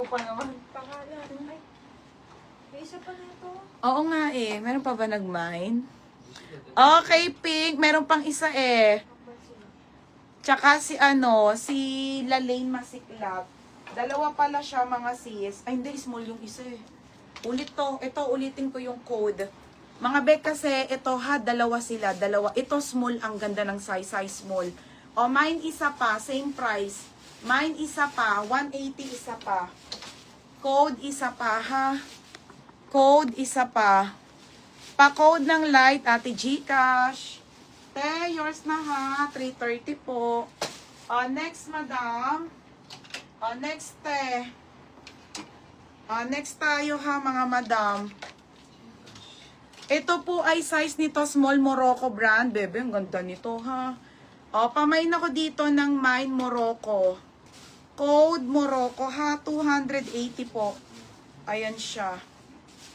ko pa naman. Pangalan. Ay, may isa pa na ito. Oo nga eh. Meron pa ba nag-mine? Okay, Pink. Meron pang isa eh. Tsaka si Lalaine Masiklap. Dalawa pala siya mga sis. Ay hindi, small yung isa eh. Ulit to. Ito, ulitin ko yung code. Mga bek kasi, ito ha, dalawa sila. Dalawa. Ito small, ang ganda ng size small. O, mine isa pa, same price. Mine isa pa, 180 isa pa. Code isa pa ha. Code isa pa. Pa-code ng light, Ate Gcash. Te, yours na ha. 330 po. Next, madam. Next, te. Next tayo ha, mga madam. Ito po ay size nito, small Morocco brand. Bebe, ang ganda nito ha. Pamain ako dito ng Mine Morocco. Code Morocco ha, 280 po. Ayan siya.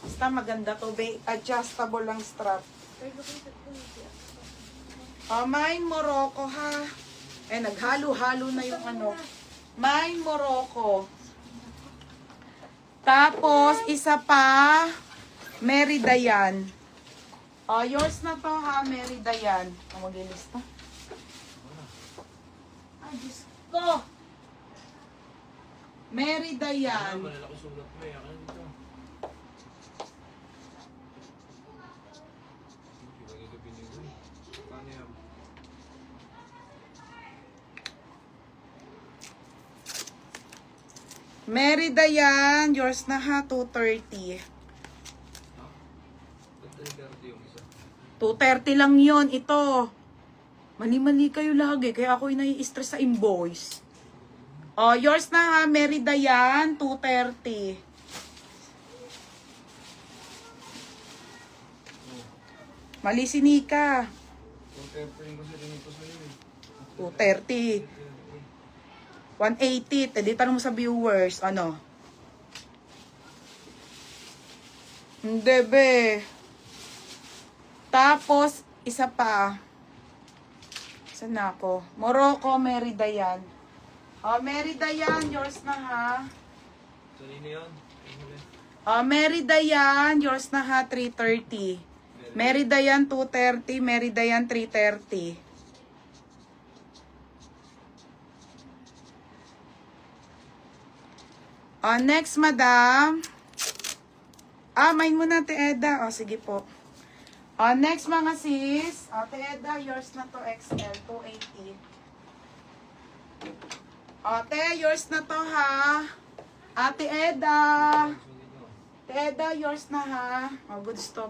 Basta maganda to, be. Adjustable lang strap. Mine Morocco ha. Naghalo-halo na yung Mine Morocco. Tapos, isa pa, Mary Dayan. Yours na to ha, Mary Dayan. Mag-ilista. Ay, Diyos ko. Mary Dayan. Mary Dayan, yours na ha, 230. 230 lang yon ito. Mali-mali kayo lagi, kaya ako nai-stress sa invoice. Yours na ha, Mary Dayan, 230. Mali si Nika. 230. 180. Tadi tanong mo sa viewers, ano? Hindi, be. Tapos, isa pa. Saan na ako? Morocco, Mary Dayan. Mary Dayan, yours na ha. Mary Dayan, yours na ha, 330. Mary Dayan, 230. Mary Dayan, 330. Next, madam. Mine muna, Ate Eda. Sige po. Next, mga sis. Ate Eda, yours na to, XL, 280. Ate, yours na to, ha. Ate Eda. Ate Eda, yours na, ha. Goods to.